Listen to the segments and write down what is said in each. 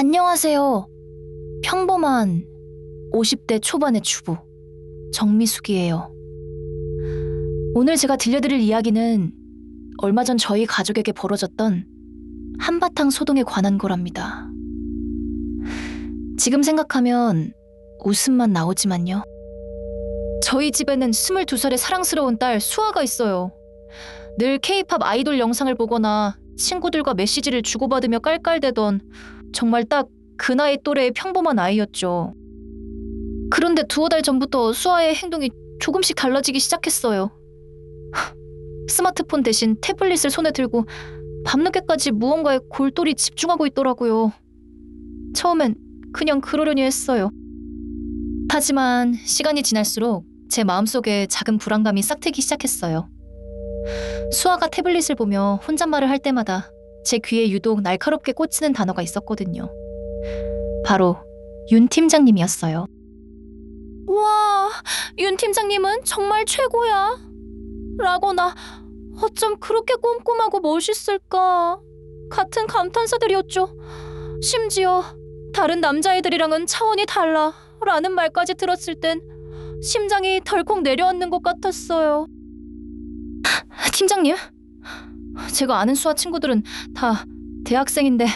안녕하세요. 평범한 50대 초반의 주부, 정미숙이에요. 오늘 제가 들려드릴 이야기는 얼마 전 저희 가족에게 벌어졌던 한바탕 소동에 관한 거랍니다. 지금 생각하면 웃음만 나오지만요. 저희 집에는 22살의 사랑스러운 딸 수아가 있어요. 늘 K-팝 아이돌 영상을 보거나 친구들과 메시지를 주고받으며 깔깔대던 정말 딱 그 나이 또래의 평범한 아이였죠. 그런데 두어 달 전부터 수아의 행동이 조금씩 달라지기 시작했어요. 스마트폰 대신 태블릿을 손에 들고 밤늦게까지 무언가에 골똘히 집중하고 있더라고요. 처음엔 그냥 그러려니 했어요. 하지만 시간이 지날수록 제 마음속에 작은 불안감이 싹트기 시작했어요. 수아가 태블릿을 보며 혼잣말을 할 때마다 제 귀에 유독 날카롭게 꽂히는 단어가 있었거든요. 바로 윤 팀장님이었어요. 와, 윤 팀장님은 정말 최고야. 라거나 어쩜 그렇게 꼼꼼하고 멋있을까. 같은 감탄사들이었죠. 심지어 다른 남자애들이랑은 차원이 달라 라는 말까지 들었을 땐 심장이 덜컥 내려앉는 것 같았어요. 팀장님? 제가 아는 수아 친구들은 다 대학생인데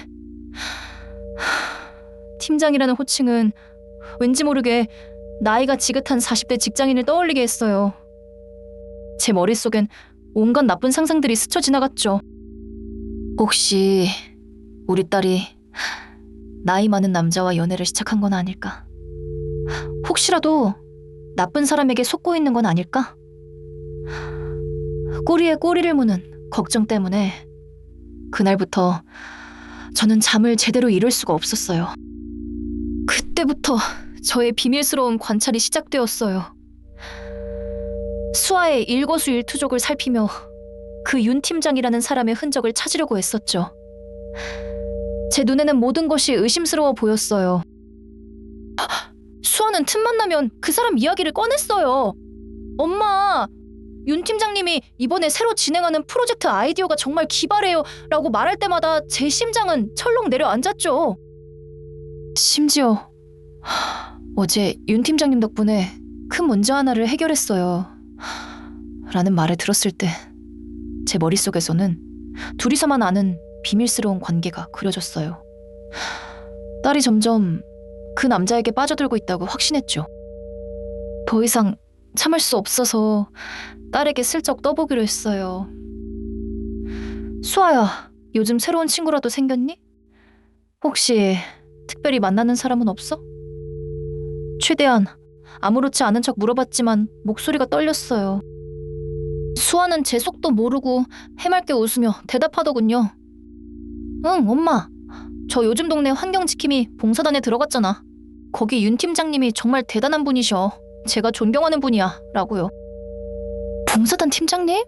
팀장이라는 호칭은 왠지 모르게 나이가 지긋한 40대 직장인을 떠올리게 했어요. 제 머릿속엔 온갖 나쁜 상상들이 스쳐 지나갔죠. 혹시 우리 딸이 나이 많은 남자와 연애를 시작한 건 아닐까? 혹시라도 나쁜 사람에게 속고 있는 건 아닐까? 꼬리에 꼬리를 무는 걱정 때문에 그날부터 저는 잠을 제대로 이룰 수가 없었어요. 그때부터 저의 비밀스러운 관찰이 시작되었어요. 수아의 일거수일투족을 살피며 그 윤 팀장이라는 사람의 흔적을 찾으려고 했었죠. 제 눈에는 모든 것이 의심스러워 보였어요. 수아는 틈만 나면 그 사람 이야기를 꺼냈어요. 엄마, 윤 팀장님이 이번에 새로 진행하는 프로젝트 아이디어가 정말 기발해요 라고 말할 때마다 제 심장은 철렁 내려앉았죠. 심지어 어제 윤 팀장님 덕분에 큰 문제 하나를 해결했어요 라는 말을 들었을 때 제 머릿속에서는 둘이서만 아는 비밀스러운 관계가 그려졌어요. 딸이 점점 그 남자에게 빠져들고 있다고 확신했죠. 더 이상 참을 수 없어서 딸에게 슬쩍 떠보기로 했어요. 수아야, 요즘 새로운 친구라도 생겼니? 혹시 특별히 만나는 사람은 없어? 최대한 아무렇지 않은 척 물어봤지만 목소리가 떨렸어요. 수아는 제 속도 모르고 해맑게 웃으며 대답하더군요. 응, 엄마. 저 요즘 동네 환경지킴이 봉사단에 들어갔잖아. 거기 윤 팀장님이 정말 대단한 분이셔. 제가 존경하는 분이야. 라고요. 봉사단 팀장님?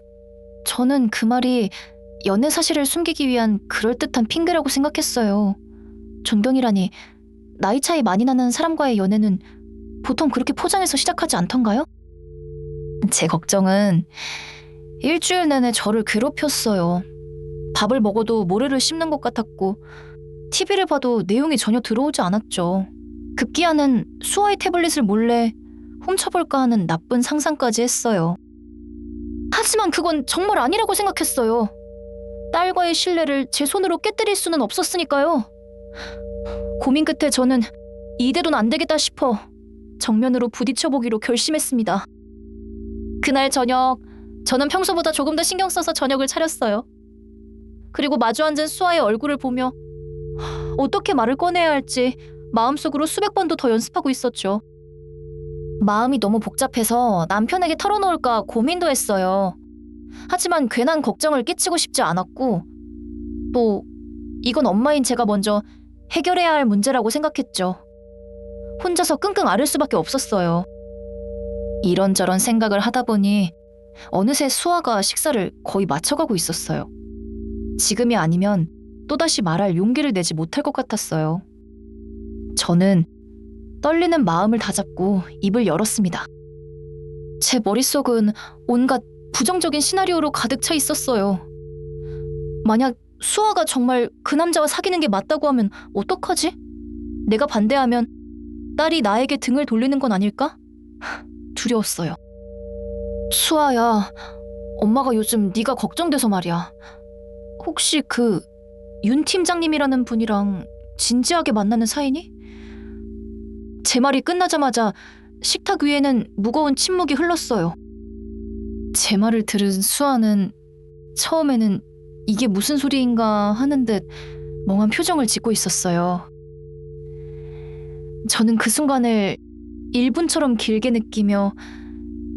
저는 그 말이 연애 사실을 숨기기 위한 그럴듯한 핑계라고 생각했어요. 존경이라니 나이 차이 많이 나는 사람과의 연애는 보통 그렇게 포장해서 시작하지 않던가요? 제 걱정은 일주일 내내 저를 괴롭혔어요. 밥을 먹어도 모래를 씹는 것 같았고 TV를 봐도 내용이 전혀 들어오지 않았죠. 급기야는 수아의 태블릿을 몰래 훔쳐볼까 하는 나쁜 상상까지 했어요. 하지만 그건 정말 아니라고 생각했어요. 딸과의 신뢰를 제 손으로 깨뜨릴 수는 없었으니까요. 고민 끝에 저는 이대로는 안 되겠다 싶어 정면으로 부딪혀보기로 결심했습니다. 그날 저녁, 저는 평소보다 조금 더 신경 써서 저녁을 차렸어요. 그리고 마주 앉은 수아의 얼굴을 보며 어떻게 말을 꺼내야 할지 마음속으로 수백 번도 더 연습하고 있었죠. 마음이 너무 복잡해서 남편에게 털어놓을까 고민도 했어요. 하지만 괜한 걱정을 끼치고 싶지 않았고 또 이건 엄마인 제가 먼저 해결해야 할 문제라고 생각했죠. 혼자서 끙끙 앓을 수밖에 없었어요. 이런저런 생각을 하다 보니 어느새 수아가 식사를 거의 마쳐가고 있었어요. 지금이 아니면 또다시 말할 용기를 내지 못할 것 같았어요. 저는 떨리는 마음을 다잡고 입을 열었습니다. 제 머릿속은 온갖 부정적인 시나리오로 가득 차 있었어요. 만약 수아가 정말 그 남자와 사귀는 게 맞다고 하면 어떡하지? 내가 반대하면 딸이 나에게 등을 돌리는 건 아닐까? 두려웠어요. 수아야, 엄마가 요즘 네가 걱정돼서 말이야. 혹시 그 윤 팀장님이라는 분이랑 진지하게 만나는 사이니? 제 말이 끝나자마자 식탁 위에는 무거운 침묵이 흘렀어요. 제 말을 들은 수아는 처음에는 이게 무슨 소리인가 하는 듯 멍한 표정을 짓고 있었어요. 저는 그 순간을 1분처럼 길게 느끼며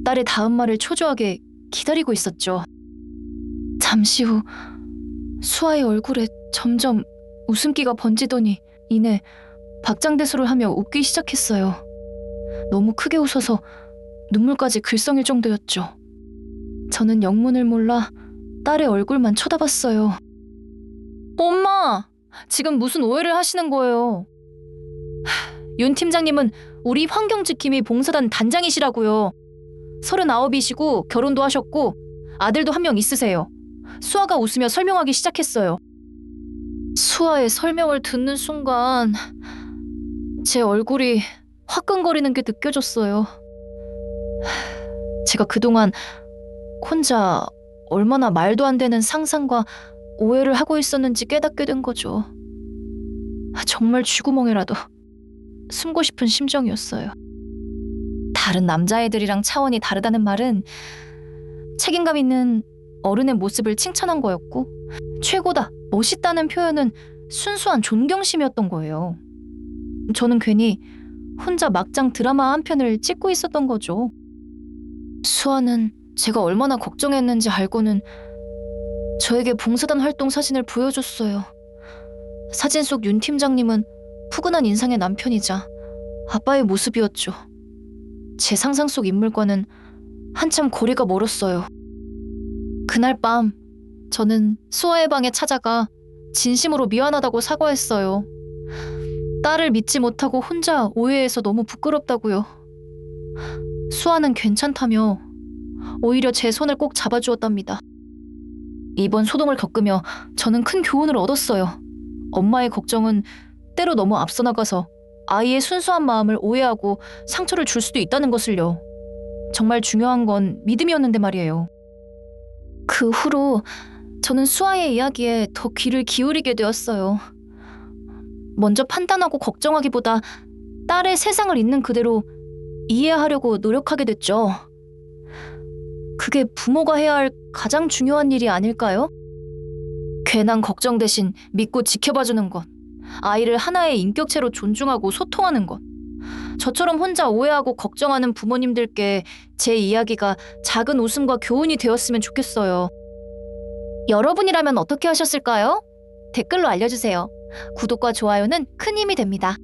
딸의 다음 말을 초조하게 기다리고 있었죠. 잠시 후 수아의 얼굴에 점점 웃음기가 번지더니 이내 박장대소를 하며 웃기 시작했어요. 너무 크게 웃어서 눈물까지 글썽일 정도였죠. 저는 영문을 몰라 딸의 얼굴만 쳐다봤어요. 엄마! 지금 무슨 오해를 하시는 거예요? 윤 팀장님은 우리 환경지킴이 봉사단 단장이시라고요. 39이시고 결혼도 하셨고 아들도 한 명 있으세요. 수아가 웃으며 설명하기 시작했어요. 수아의 설명을 듣는 순간 제 얼굴이 화끈거리는 게 느껴졌어요. 제가 그동안 혼자 얼마나 말도 안 되는 상상과 오해를 하고 있었는지 깨닫게 된 거죠. 정말 쥐구멍이라도 숨고 싶은 심정이었어요. 다른 남자애들이랑 차원이 다르다는 말은 책임감 있는 어른의 모습을 칭찬한 거였고, 최고다, 멋있다는 표현은 순수한 존경심이었던 거예요. 저는 괜히 혼자 막장 드라마 한 편을 찍고 있었던 거죠. 수아는 제가 얼마나 걱정했는지 알고는 저에게 봉사단 활동 사진을 보여줬어요. 사진 속 윤 팀장님은 푸근한 인상의 남편이자 아빠의 모습이었죠. 제 상상 속 인물과는 한참 거리가 멀었어요. 그날 밤 저는 수아의 방에 찾아가 진심으로 미안하다고 사과했어요. 딸을 믿지 못하고 혼자 오해해서 너무 부끄럽다고요. 수아는 괜찮다며 오히려 제 손을 꼭 잡아주었답니다. 이번 소동을 겪으며 저는 큰 교훈을 얻었어요. 엄마의 걱정은 때로 너무 앞서 나가서 아이의 순수한 마음을 오해하고 상처를 줄 수도 있다는 것을요. 정말 중요한 건 믿음이었는데 말이에요. 그 후로 저는 수아의 이야기에 더 귀를 기울이게 되었어요. 먼저 판단하고 걱정하기보다 딸의 세상을 있는 그대로 이해하려고 노력하게 됐죠. 그게 부모가 해야 할 가장 중요한 일이 아닐까요? 괜한 걱정 대신 믿고 지켜봐주는 것, 아이를 하나의 인격체로 존중하고 소통하는 것. 저처럼 혼자 오해하고 걱정하는 부모님들께 제 이야기가 작은 웃음과 교훈이 되었으면 좋겠어요. 여러분이라면 어떻게 하셨을까요? 댓글로 알려주세요. 구독과 좋아요는 큰 힘이 됩니다.